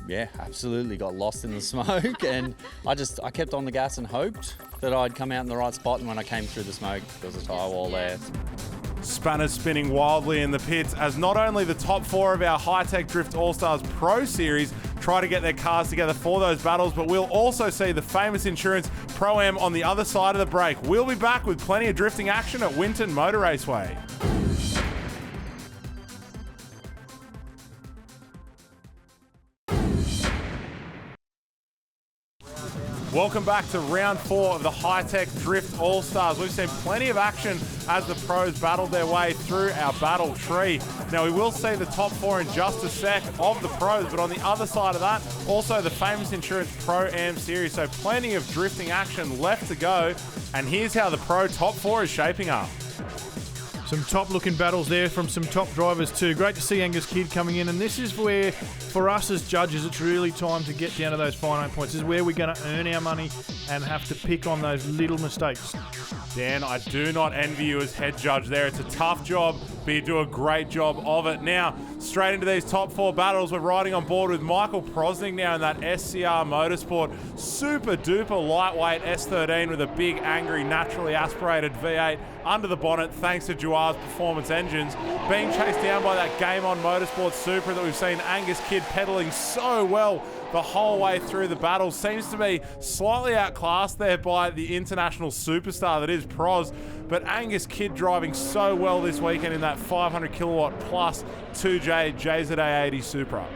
yeah, absolutely got lost in the smoke, and I kept on the gas and hoped that I'd come out in the right spot, and when I came through the smoke, there was a tyre wall there. Spanners spinning wildly in the pits as not only the top 4 of our Hi-Tec Drift Allstars Pro Series try to get their cars together for those battles, but we'll also see the famous Insurance Pro-Am on the other side of the break. We'll be back with plenty of drifting action at Winton Motor Raceway. Welcome back to round 4 of the Hi-Tec Drift All-Stars. We've seen plenty of action as the pros battled their way through our battle tree. Now we will see the top 4 in just a sec of the pros, but on the other side of that, also the famous Insurance Pro-Am Series. So plenty of drifting action left to go. And here's how the pro top 4 is shaping up. Some top-looking battles there from some top drivers too. Great to see Angus Kidd coming in, and this is where, for us as judges, it's really time to get down to those finite points. This is where we're going to earn our money and have to pick on those little mistakes. Dan, I do not envy you as head judge there. It's a tough job, but you do a great job of it. Now, straight into these top 4 battles, we're riding on board with Michael Prosenik now in that SCR Motorsport super duper lightweight S13 with a big, angry, naturally aspirated V8 under the bonnet thanks to Juar's Performance Engines, being chased down by that Game On Motorsport Supra that we've seen Angus Kidd pedaling so well the whole way through the battle. Seems to be slightly outclassed there by the international superstar that is Pros, but Angus Kidd driving so well this weekend in that 500 kilowatt plus 2J JZA80 Supra.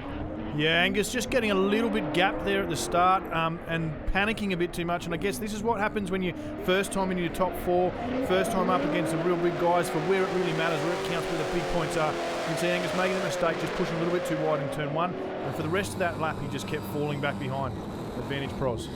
Yeah, Angus just getting a little bit gapped there at the start and panicking a bit too much. And I guess this is what happens when you first time in your top 4, first time up against the real big guys for where it really matters, where it counts, where the big points are. You can see Angus making a mistake, just pushing a little bit too wide in turn 1. And for the rest of that lap, he just kept falling back behind. Advantage Pros.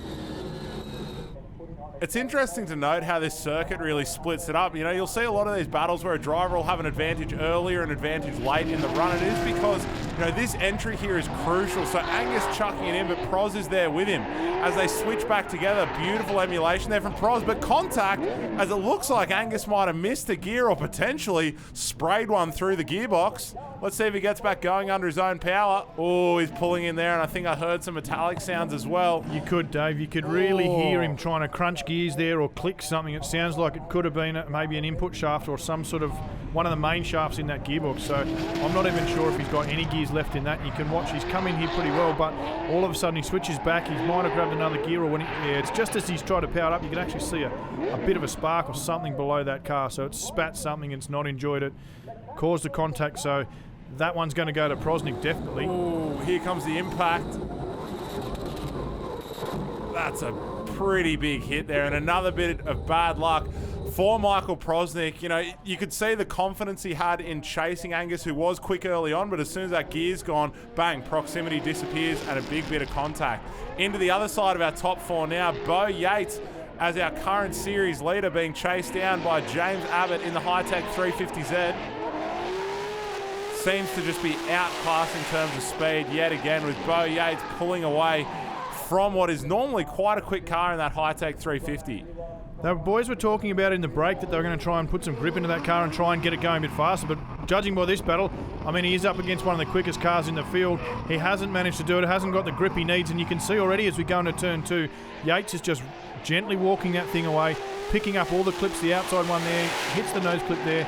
It's interesting to note how this circuit really splits it up. You know, you'll see a lot of these battles where a driver will have an advantage earlier and advantage late in the run. It is because, you know, this entry here is crucial. So Angus chucking it in, but Pros is there with him as they switch back together. Beautiful emulation there from Pros, but contact as it looks like Angus might have missed a gear or potentially sprayed one through the gearbox. Let's see if he gets back going under his own power. Oh, he's pulling in there, and I think I heard some metallic sounds as well. You could, Dave. You could really hear him trying to crunch gears there or click something. It sounds like it could have been maybe an input shaft or some sort of one of the main shafts in that gearbox. So I'm not even sure if he's got any gears left in that. You can watch, he's come in here pretty well, but all of a sudden he switches back. He might have grabbed another gear, or when it's just as he's tried to power up, you can actually see a bit of a spark or something below that car. So it's spat something, it's not enjoyed it, caused a contact. So that one's going to go to Prosenik, definitely. Ooh, here comes the impact. That's a pretty big hit there, and another bit of bad luck for Michael Prosenik. You know, you could see the confidence he had in chasing Angus, who was quick early on, but as soon as that gear's gone, bang, proximity disappears and a big bit of contact. Into the other side of our top 4 now, Beau Yates as our current series leader, being chased down by James Abbott in the Hi-Tec 350Z. Seems to just be outclassed in terms of speed yet again, with Beau Yates pulling away from what is normally quite a quick car in that Hi-Tec 350. The boys were talking about in the break that they were going to try and put some grip into that car and try and get it going a bit faster, but judging by this battle, I mean, he is up against one of the quickest cars in the field. He hasn't managed to do it, hasn't got the grip he needs, and you can see already as we go into turn 2, Yates is just gently walking that thing away, picking up all the clips, the outside one there, hits the nose clip there.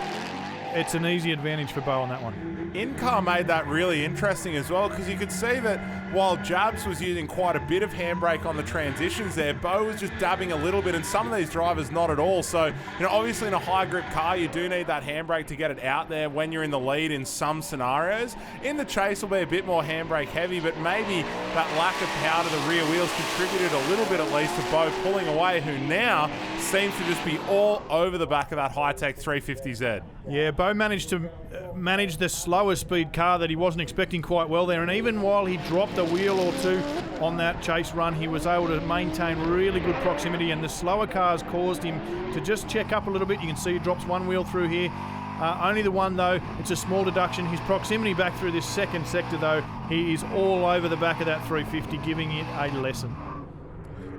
It's an easy advantage for Beau on that one. In-car made that really interesting as well, because you could see that while Jabs was using quite a bit of handbrake on the transitions there, Beau was just dabbing a little bit, and some of these drivers not at all. So, you know, obviously in a high grip car, you do need that handbrake to get it out there when you're in the lead in some scenarios. In the chase will be a bit more handbrake heavy, but maybe that lack of power to the rear wheels contributed a little bit at least to Beau pulling away, who now seems to just be all over the back of that Hi-Tec 350Z. Yeah, Beau managed to manage the slower speed car that he wasn't expecting quite well there, and even while he dropped a wheel or two on that chase run, he was able to maintain really good proximity, and the slower cars caused him to just check up a little bit. You can see he drops one wheel through here. Only the one though, it's a small deduction. His proximity back through this second sector though, he is all over the back of that 350, giving it a lesson.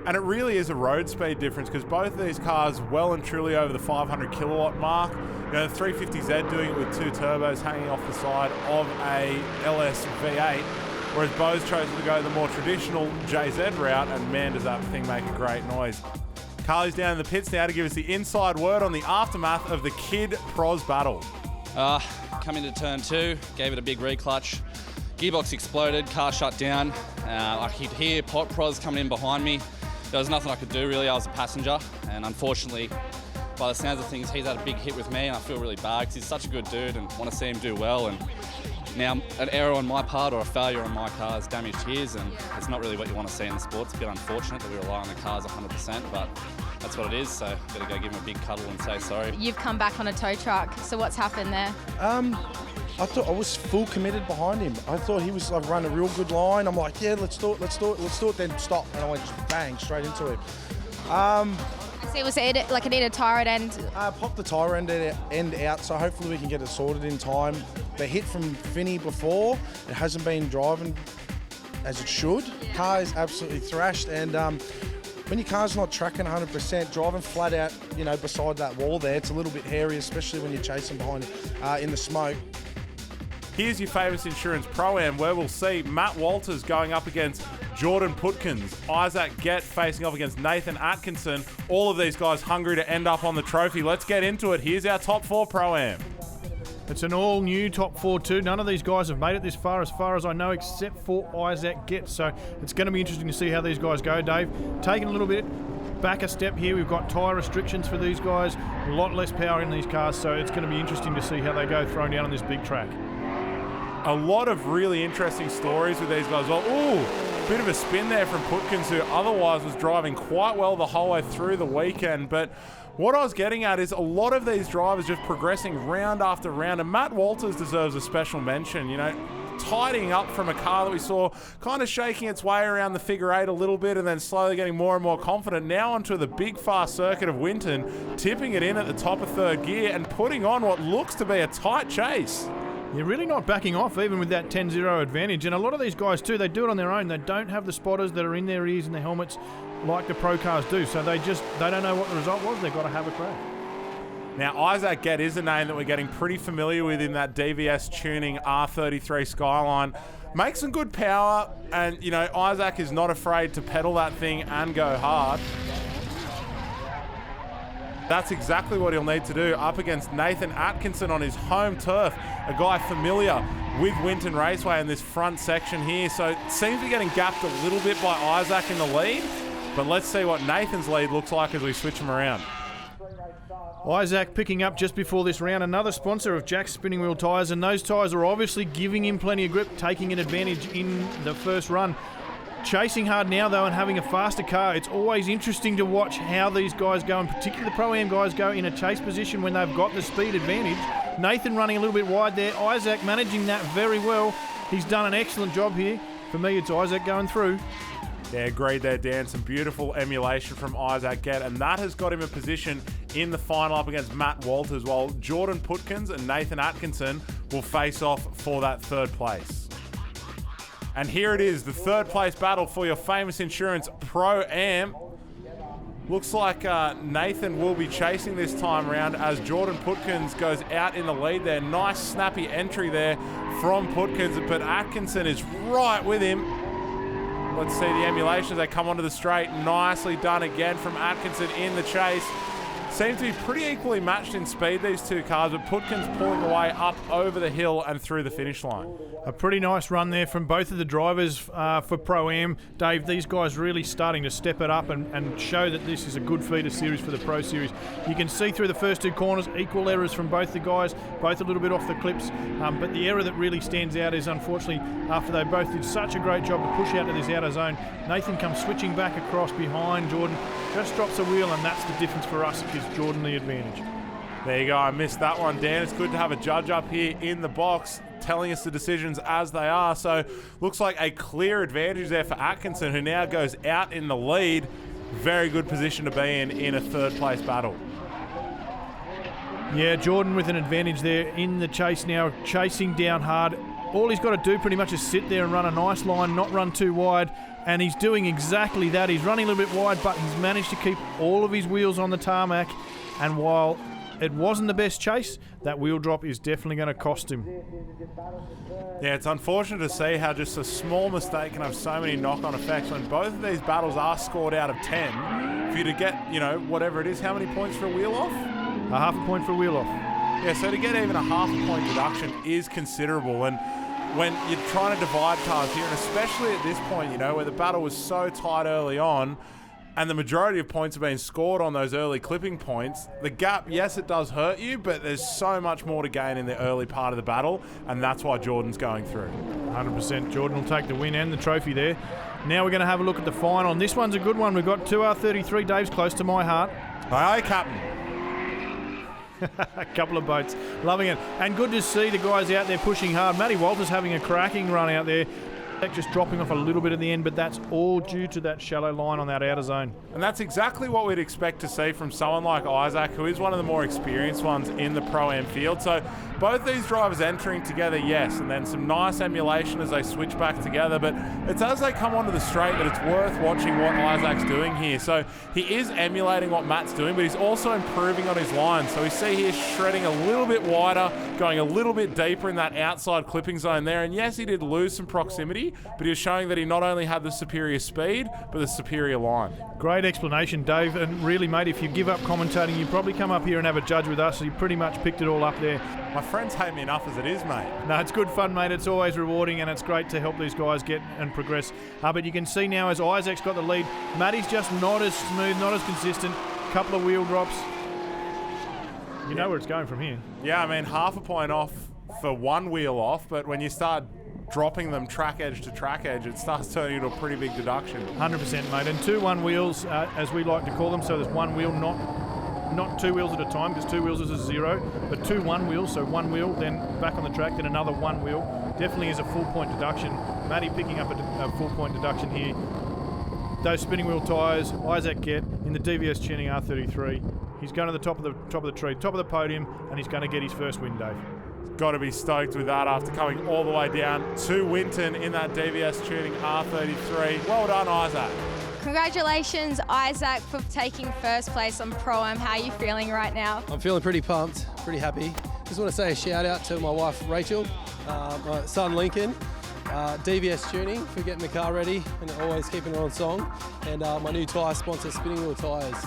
And it really is a road speed difference because both of these cars well and truly over the 500 kilowatt mark. You know, the 350Z doing it with 2 turbos hanging off the side of a LS V8, whereas Beau's chosen to go the more traditional JZ route, and man, does that thing make a great noise. Carly's down in the pits now to give us the inside word on the aftermath of the Kid Pros battle. Come into turn 2, gave it a big reclutch. Gearbox exploded, car shut down. I could hear Pros coming in behind me. There was nothing I could do really, I was a passenger, and unfortunately, by the sounds of things, he's had a big hit with me, and I feel really bad because he's such a good dude and want to see him do well. And now an error on my part or a failure on my car has damaged his, and it's not really what you want to see in the sport. It's a bit unfortunate that we rely on the cars 100%, but that's what it is, so better go give him a big cuddle and say sorry. You've come back on a tow truck, so what's happened there? I thought I was full committed behind him. I thought he was like run a real good line. I'm like, yeah, let's do it, then stop. And I went just bang straight into it. So was it like it needed a tyre at end? Popped the tyre end out, so hopefully we can get it sorted in time. The hit from Finney before, it hasn't been driving as it should. Car is absolutely thrashed, and when your car's not tracking 100%, driving flat out, you know, beside that wall there, it's a little bit hairy, especially when you're chasing behind in the smoke. Here's your Famous Insurance Pro-Am, where we'll see Matt Walters going up against Jordan Putkins, Isaac Gett facing off against Nathan Atkinson. All of these guys hungry to end up on the trophy. Let's get into it. Here's our top 4 Pro-Am. It's an all-new top 4 too. None of these guys have made it this far as I know, except for Isaac Gett. So it's going to be interesting to see how these guys go, Dave. Taking a little bit back a step here. We've got tyre restrictions for these guys. A lot less power in these cars, so it's going to be interesting to see how they go thrown down on this big track. A lot of really interesting stories with these guys. Well, ooh, bit of a spin there from Putkins, who otherwise was driving quite well the whole way through the weekend. But what I was getting at is a lot of these drivers just progressing round after round, and Matt Walters deserves a special mention. You know, tidying up from a car that we saw kind of shaking its way around the figure 8 a little bit and then slowly getting more and more confident. Now onto the big fast circuit of Winton, tipping it in at the top of 3rd gear and putting on what looks to be a tight chase. You're really not backing off even with that 10-0 advantage, and a lot of these guys too, they do it on their own. They don't have the spotters that are in their ears and their helmets like the pro cars do, so they don't know what the result was. They've got to have a crack. Now, Isaac Gett is a name that we're getting pretty familiar with in that DVS tuning R33 Skyline. Makes some good power, and you know, Isaac is not afraid to pedal that thing and go hard. That's exactly what he'll need to do up against Nathan Atkinson on his home turf, a guy familiar with Winton Raceway in this front section here. So it seems to be getting gapped a little bit by Isaac in the lead, but let's see what Nathan's lead looks like as we switch him around. Isaac picking up just before this round, another sponsor of Jack's Spinning Wheel tyres, and those tyres are obviously giving him plenty of grip, taking an advantage in the first run. Chasing hard now though and having a faster car. It's always interesting to watch how these guys go, and particularly the Pro-Am guys go in a chase position when they've got the speed advantage. Nathan running a little bit wide there. Isaac managing that very well. He's done an excellent job here. For me, it's Isaac going through. Yeah, agreed there, Dan. Some beautiful emulation from Isaac Gett, and that has got him a position in the final up against Matt Walters, while Jordan Putkins and Nathan Atkinson will face off for that 3rd place. And here it is, the 3rd place battle for your Famous Insurance Pro-Am. Looks like Nathan will be chasing this time around as Jordan Putkins goes out in the lead there. Nice snappy entry there from Putkins, but Atkinson is right with him. Let's see the emulation as they come onto the straight. Nicely done again from Atkinson in the chase. Seem to be pretty equally matched in speed, these two cars, but Putkins pulling away up over the hill and through the finish line. A pretty nice run there from both of the drivers for Pro-Am. Dave, these guys really starting to step it up and show that this is a good feeder series for the Pro Series. You can see through the first 2 corners, equal errors from both the guys, both a little bit off the clips, but the error that really stands out is, unfortunately, after they both did such a great job to push out to this outer zone, Nathan comes switching back across behind Jordan, just drops a wheel, and that's the difference for us. It gives Jordan the advantage. There you go, I missed that one, Dan. It's good to have a judge up here in the box telling us the decisions as they are. So looks like a clear advantage there for Atkinson, who now goes out in the lead. Very good position to be in a 3rd place battle. Yeah, Jordan with an advantage there in the chase now, chasing down hard. all he's got to do pretty much is sit there and run a nice line, not run too wide, and he's doing exactly that. He's running a little bit wide, but he's managed to keep all of his wheels on the tarmac, and while it wasn't the best chase, that wheel drop is definitely going to cost him. Yeah, it's unfortunate to see how just a small mistake can have so many knock-on effects when both of these battles are scored out of 10. For you to get, whatever it is, how many points for a wheel off? A half a point for a wheel off. Yeah, so to get even a half a point deduction is considerable. And when you're trying to divide cars here, and especially at this point, where the battle was so tight early on, and the majority of points have been scored on those early clipping points, the gap, yes, it does hurt you, but there's so much more to gain in the early part of the battle, and that's why Jordan's going through. 100%. Jordan will take the win and the trophy there. Now we're going to have a look at the final, and this one's a good one. We've got 2R33. Dave's close to my heart. Aye, Captain. A couple of boats. Loving it. And good to see the guys out there pushing hard. Matty Walters having a cracking run out there. Just dropping off a little bit at the end, but that's all due to that shallow line on that outer zone. And that's exactly what we'd expect to see from someone like Isaac, who is one of the more experienced ones in the Pro-Am field. So both these drivers entering together, yes, and then some nice emulation as they switch back together, but it's as they come onto the straight that it's worth watching what Isaac's doing here. So he is emulating what Matt's doing, but he's also improving on his line. So we see here shredding a little bit wider, going a little bit deeper in that outside clipping zone there, and yes, he did lose some proximity, but he was showing that he not only had the superior speed, but the superior line. Great explanation, Dave. And really, mate, if you give up commentating, you probably come up here and have a judge with us. So you pretty much picked it all up there. My friends hate me enough as it is, mate. No, it's good fun, mate. It's always rewarding, and it's great to help these guys get and progress. But you can see now as Isaac's got the lead, Matty's just not as smooth, not as consistent. Couple of wheel drops. You know where it's going from here. Yeah, I mean, half a point off for one wheel off, but when you start dropping them track edge to track edge, it starts turning into a pretty big deduction. 100%, mate. And 2-1 wheels, as we like to call them, so there's one wheel, not two wheels at a time, because two wheels is a 0, but 2-1 wheels, so one wheel, then back on the track, then another one wheel. Definitely is a full point deduction. Matty picking up a full point deduction here. Those spinning wheel tyres, Isaac get in the DVS tuning R33. He's going to the top of the tree, top of the podium, and he's going to get his first win, Dave. Got to be stoked with that after coming all the way down to Winton in that DVS tuning R33. Well done, Isaac. Congratulations, Isaac, for taking first place on Pro-Am. How are you feeling right now? I'm feeling pretty pumped, pretty happy. Just want to say a shout out to my wife Rachel, my son Lincoln, DVS Tuning for getting the car ready and always keeping it on song, and my new tyre sponsor, Spinning Wheel Tyres.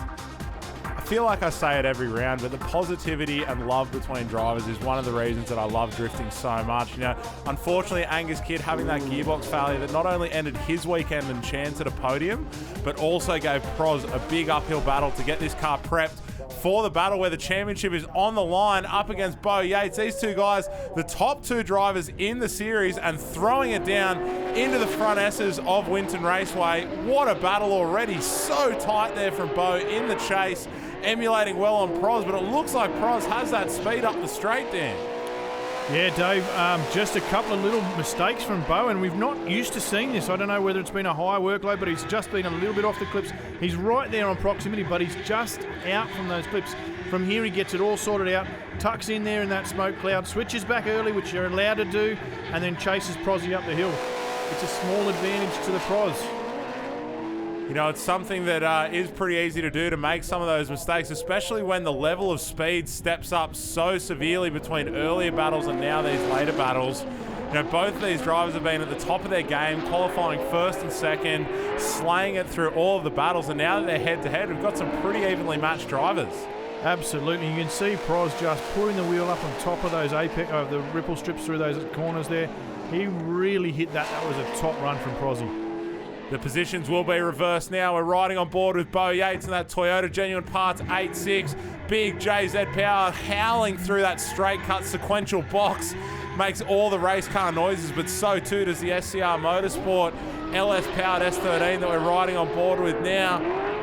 I feel like I say it every round, but the positivity and love between drivers is one of the reasons that I love drifting so much. Unfortunately, Angus Kidd having that gearbox failure that not only ended his weekend and chance at a podium, but also gave Pros a big uphill battle to get this car prepped for the battle where the championship is on the line up against Beau Yates. These two guys, the top two drivers in the series, and throwing it down into the front S's of Winton Raceway. What a battle already. So tight there from Beau in the chase, emulating well on Pros, but it looks like Pros has that speed up the straight there. Yeah, Dave, just a couple of little mistakes from Beau, and we've not used to seeing this. I don't know whether it's been a high workload, but he's just been a little bit off the clips. He's right there on proximity, but he's just out from those clips. From here, he gets it all sorted out, tucks in there in that smoke cloud, switches back early, which you're allowed to do, and then chases Prosy up the hill. It's a small advantage to the Pros. It's something that is pretty easy to do, to make some of those mistakes, especially when the level of speed steps up so severely between earlier battles and now these later battles. Both of these drivers have been at the top of their game, qualifying first and second, slaying it through all of the battles, and now that they're head-to-head, we've got some pretty evenly matched drivers. Absolutely. You can see Pros just putting the wheel up on top of those the ripple strips through those corners there. He really hit that. That was a top run from Prosy. The positions will be reversed now. We're riding on board with Beau Yates in that Toyota Genuine Parts 8.6. Big JZ power howling through that straight cut sequential box. Makes all the race car noises, but so too does the SCR Motorsport LS powered S13 that we're riding on board with now.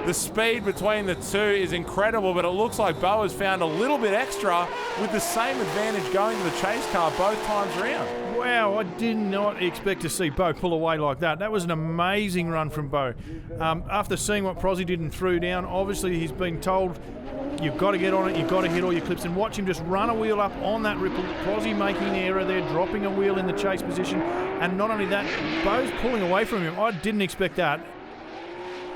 The speed between the two is incredible, but it looks like Beau has found a little bit extra with the same advantage going to the chase car both times around. Wow, I did not expect to see Beau pull away like that. That was an amazing run from Beau. After seeing what Prosy did and threw down, obviously he's been told you've got to get on it, you've got to hit all your clips, and watch him just run a wheel up on that ripple. Prosy making an error there, dropping a wheel in the chase position, and not only that, Beau's pulling away from him. I didn't expect that.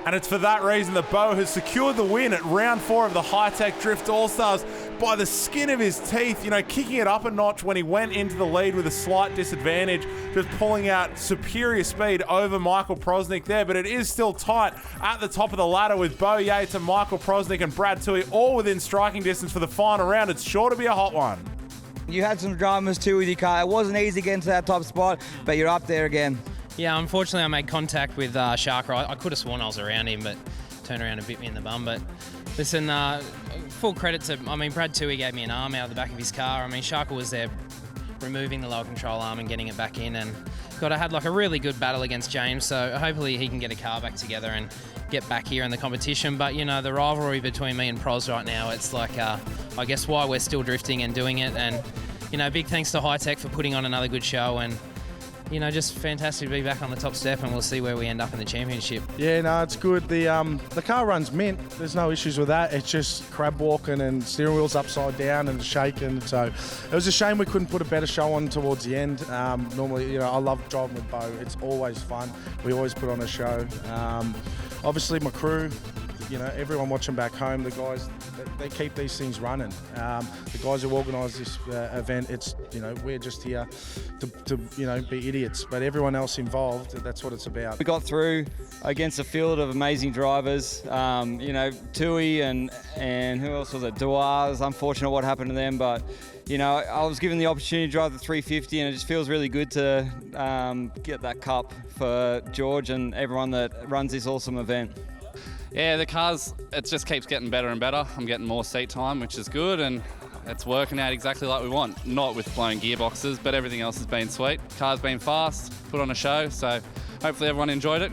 And it's for that reason that Beau has secured the win at round 4 of the Hi-Tec Drift All-Stars by the skin of his teeth, kicking it up a notch when he went into the lead with a slight disadvantage, just pulling out superior speed over Michael Prosenik there. But it is still tight at the top of the ladder with Beau Yates and Michael Prosenik and Brad Toohey all within striking distance for the final round. It's sure to be a hot one. You had some dramas too with your car. It wasn't easy getting to that top spot, but you're up there again. Yeah, unfortunately I made contact with Sharker. I could have sworn I was around him, but turned around and bit me in the bum. But listen, full credit to, Brad Toohey gave me an arm out of the back of his car. Sharker was there removing the lower control arm and getting it back in, and I had a really good battle against James, so hopefully he can get a car back together and get back here in the competition. But the rivalry between me and Pros right now, it's I guess why we're still drifting and doing it. And big thanks to Hi-Tec for putting on another good show, and just fantastic to be back on the top step, and we'll see where we end up in the championship. Yeah, no, it's good. The car runs mint. There's no issues with that. It's just crab walking and steering wheel's upside down and shaking. So it was a shame we couldn't put a better show on towards the end. Normally, I love driving with Beau. It's always fun. We always put on a show. Obviously, my crew, everyone watching back home, the guys, they keep these things running. The guys who organise this event, it's, we're just here to be idiots, but everyone else involved, that's what it's about. We got through against a field of amazing drivers, Toohey and who else was it? Duars. Unfortunate what happened to them, but I was given the opportunity to drive the 350, and it just feels really good to get that cup for George and everyone that runs this awesome event. Yeah, the cars, it just keeps getting better and better. I'm getting more seat time, which is good, and it's working out exactly like we want. Not with blown gearboxes, but everything else has been sweet. Car's been fast, put on a show, so hopefully everyone enjoyed it.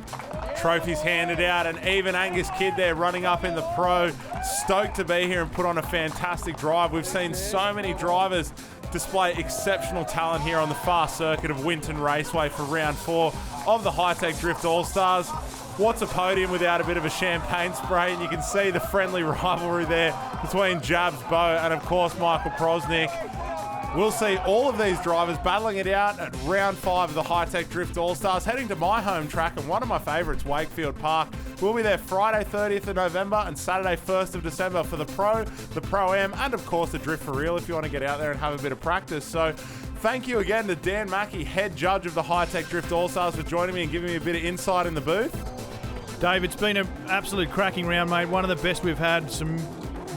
Trophies handed out, and even Angus Kidd there running up in the Pro, stoked to be here and put on a fantastic drive. We've seen so many drivers display exceptional talent here on the fast circuit of Winton Raceway for round 4 of the Hi-Tec Drift All-Stars. What's a podium without a bit of a champagne spray? And you can see the friendly rivalry there between Jabs, Beau, and of course Michael Prosenik. We'll see all of these drivers battling it out at round 5 of the Hi-Tec Drift All-Stars, heading to my home track and one of my favourites, Wakefield Park. We'll be there Friday 30th of November and Saturday 1st of December for the Pro, the Pro-Am, and of course the Drift for Real if you want to get out there and have a bit of practice. So thank you again to Dan Mackey, head judge of the Hi-Tec Drift All-Stars, for joining me and giving me a bit of insight in the booth. Dave, it's been an absolute cracking round, mate. One of the best we've had. Some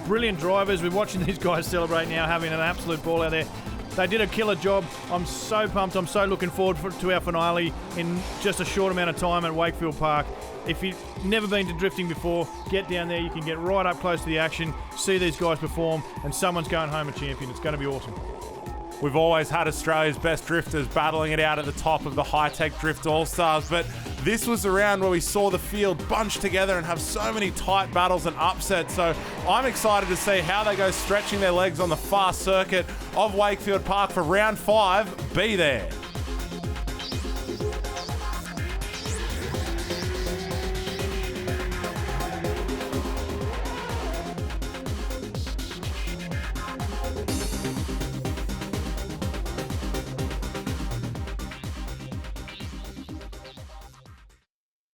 brilliant drivers. We're watching these guys celebrate now, having an absolute ball out there. They did a killer job. I'm so pumped. I'm so looking forward to our finale in just a short amount of time at Wakefield Park. If you've never been to drifting before, get down there. You can get right up close to the action, see these guys perform, and someone's going home a champion. It's going to be awesome. We've always had Australia's best drifters battling it out at the top of the Hi-Tec Drift All-Stars, but this was the round where we saw the field bunch together and have so many tight battles and upsets. So I'm excited to see how they go stretching their legs on the fast circuit of Wakefield Park for round 5. Be there.